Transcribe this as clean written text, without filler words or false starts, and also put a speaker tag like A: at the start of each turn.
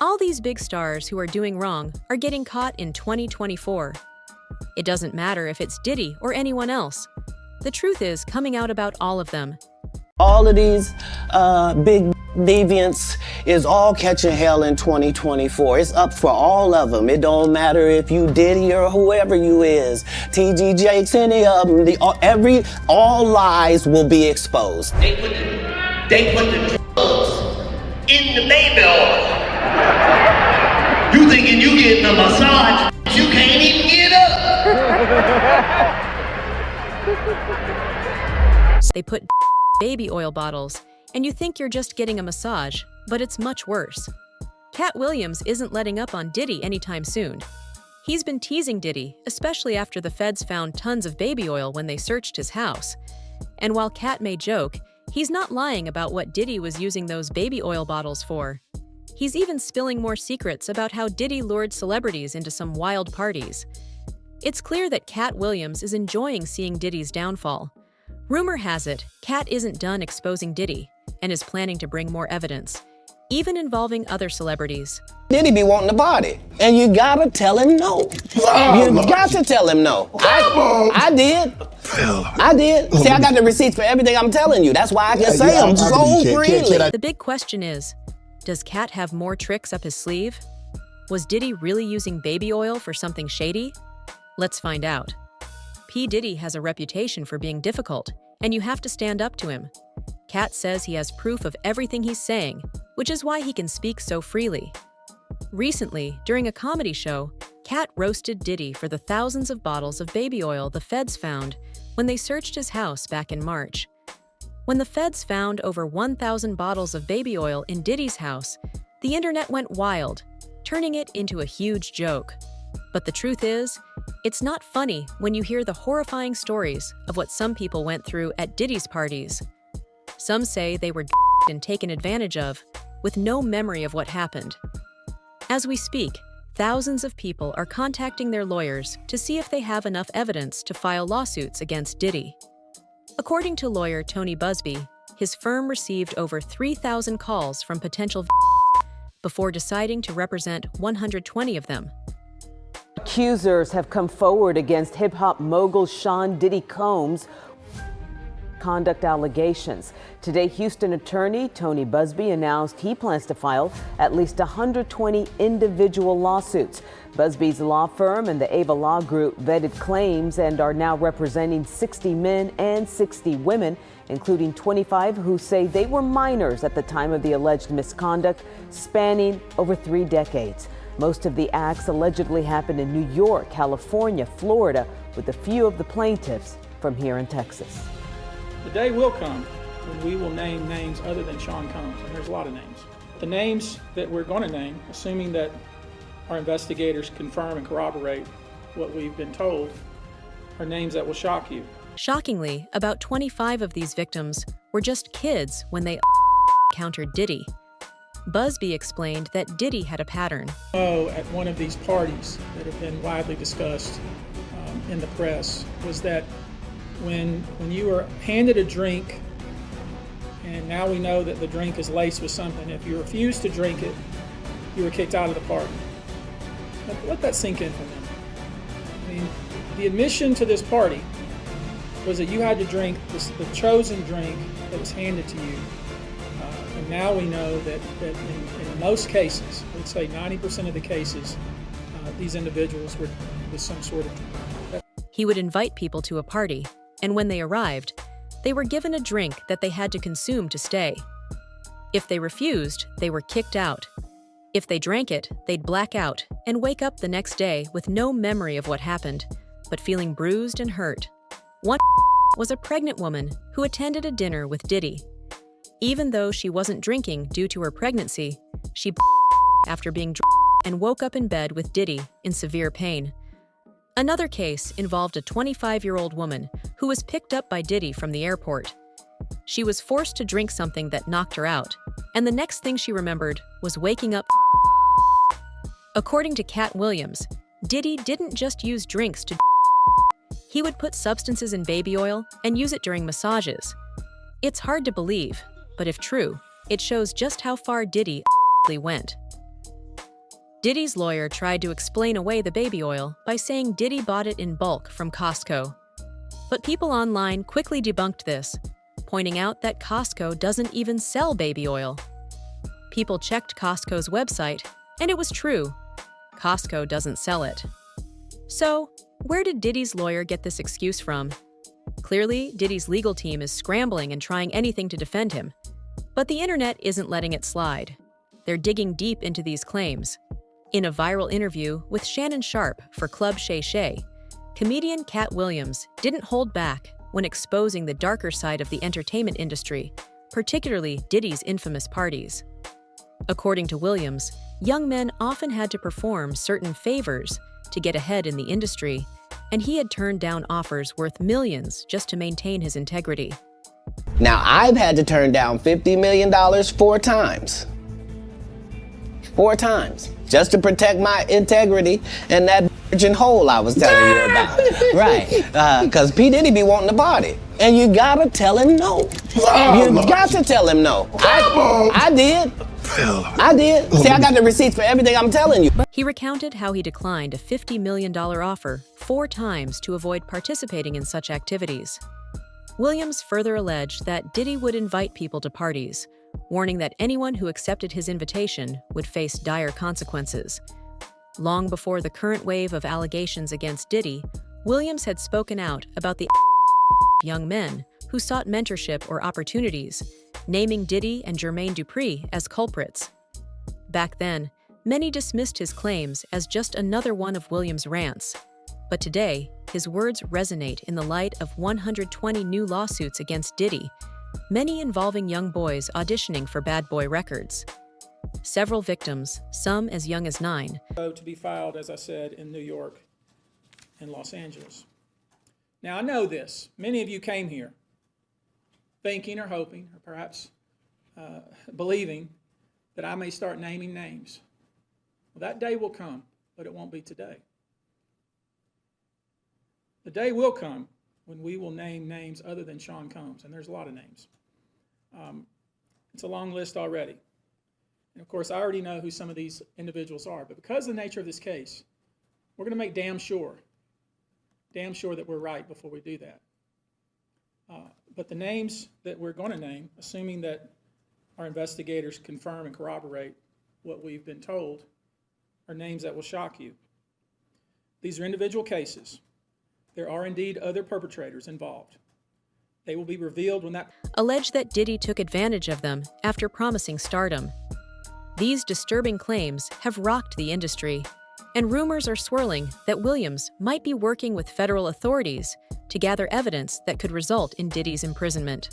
A: All these big stars who are doing wrong are getting caught in 2024. It doesn't matter if it's Diddy or anyone else. The truth is coming out about all of them.
B: All of these big deviants is all catching hell in 2024. It's up for all of them. It don't matter if you Diddy or whoever you is. TG Jakes, any of them. All lies will be exposed.
C: They put the drugs in the baby oil. You thinking you getting a massage, you can't even get up.
A: They put baby oil bottles, and you think you're just getting a massage, but it's much worse. Katt Williams isn't letting up on Diddy anytime soon. He's been teasing Diddy, especially after the feds found tons of baby oil when they searched his house. And while Katt may joke, he's not lying about what Diddy was using those baby oil bottles for. He's even spilling more secrets about how Diddy lured celebrities into some wild parties. It's clear that Katt Williams is enjoying seeing Diddy's downfall. Rumor has it, Katt isn't done exposing Diddy and is planning to bring more evidence, even involving other celebrities.
B: Diddy be wanting the body, and you gotta tell him no. You got to tell him no. I did. I did. See, I got the receipts for everything I'm telling you. That's why I can say them so freely.
A: The big question is, does Katt have more tricks up his sleeve? Was Diddy really using baby oil for something shady? Let's find out. P. Diddy has a reputation for being difficult, and you have to stand up to him. Katt says he has proof of everything he's saying, which is why he can speak so freely. Recently, during a comedy show, Katt roasted Diddy for the thousands of bottles of baby oil the feds found when they searched his house back in March. When the feds found over 1,000 bottles of baby oil in Diddy's house, the internet went wild, turning it into a huge joke. But the truth is, it's not funny when you hear the horrifying stories of what some people went through at Diddy's parties. Some say they were and taken advantage of, with no memory of what happened. As we speak, thousands of people are contacting their lawyers to see if they have enough evidence to file lawsuits against Diddy. According to lawyer Tony Busby, his firm received over 3,000 calls from potential before deciding to represent 120 of them.
D: Accusers have come forward against hip-hop mogul Sean Diddy Combs' conduct allegations. Today, Houston attorney Tony Busby announced he plans to file at least 120 individual lawsuits. Busby's law firm and the Ava Law Group vetted claims and are now representing 60 men and 60 women, including 25 who say they were minors at the time of the alleged misconduct, spanning over 3 decades. Most of the acts allegedly happened in New York, California, Florida, with a few of the plaintiffs from here in Texas.
E: The day will come when we will name names other than Sean Combs, and there's a lot of names. The names that we're going to name, assuming that our investigators confirm and corroborate what we've been told, are names that will shock you.
A: Shockingly, about 25 of these victims were just kids when they encountered Diddy. Busby explained that Diddy had a pattern.
E: At one of these parties that have been widely discussed in the press was that when you were handed a drink, and now we know that the drink is laced with something, if you refused to drink it, you were kicked out of the party. Let that sink in for a minute. I mean, the admission to this party was that you had to drink the chosen drink that was handed to you. And now we know that in most cases, let's say 90% of the cases, these individuals were with some sort of...
A: He would invite people to a party, and when they arrived, they were given a drink that they had to consume to stay. If they refused, they were kicked out. If they drank it, they'd black out and wake up the next day with no memory of what happened, but feeling bruised and hurt. One was a pregnant woman who attended a dinner with Diddy. Even though she wasn't drinking due to her pregnancy, she after being drunk and woke up in bed with Diddy in severe pain. Another case involved a 25-year-old woman who was picked up by Diddy from the airport. She was forced to drink something that knocked her out, and the next thing she remembered was waking up. According to Katt Williams, Diddy didn't just use drinks to he would put substances in baby oil and use it during massages. It's hard to believe, but if true, it shows just how far Diddy went. Diddy's lawyer tried to explain away the baby oil by saying Diddy bought it in bulk from Costco. But people online quickly debunked this, pointing out that Costco doesn't even sell baby oil. People checked Costco's website, and it was true. Costco doesn't sell it. So, where did Diddy's lawyer get this excuse from? Clearly, Diddy's legal team is scrambling and trying anything to defend him. But the internet isn't letting it slide. They're digging deep into these claims. In a viral interview with Shannon Sharpe for Club Shay Shay, comedian Katt Williams didn't hold back when exposing the darker side of the entertainment industry, particularly Diddy's infamous parties. According to Williams, young men often had to perform certain favors to get ahead in the industry, and he had turned down offers worth millions just to maintain his integrity.
B: Now, I've had to turn down $50 million 4 times. 4 times. Just to protect my integrity and that virgin hole I was telling you about. Right. Because P. Diddy be wanting to party. And you gotta tell him no. You got to tell him no. I did. I did. See, I got the receipts for everything I'm telling you.
A: He recounted how he declined a $50 million offer 4 times to avoid participating in such activities. Williams further alleged that Diddy would invite people to parties, warning that anyone who accepted his invitation would face dire consequences. Long before the current wave of allegations against Diddy, Williams had spoken out about the young men who sought mentorship or opportunities, naming Diddy and Jermaine Dupri as culprits. Back then, many dismissed his claims as just another one of Williams' rants. But today, his words resonate in the light of 120 new lawsuits against Diddy, many involving young boys auditioning for Bad Boy Records. Several victims, some as young as 9.
E: To be filed, as I said, in New York and Los Angeles. Now, I know this. Many of you came here thinking or hoping, or perhaps believing that I may start naming names. Well, that day will come, but it won't be today. The day will come when we will name names other than Sean Combs, and there's a lot of names. It's a long list already. And of course, I already know who some of these individuals are, but because of the nature of this case, we're going to make damn sure that we're right before we do that. But the names that we're going to name, assuming that our investigators confirm and corroborate what we've been told, are names that will shock you. These are individual cases. There are indeed other perpetrators involved. They will be revealed when that...
A: Alleged that Diddy took advantage of them after promising stardom. These disturbing claims have rocked the industry, and rumors are swirling that Williams might be working with federal authorities to gather evidence that could result in Diddy's imprisonment.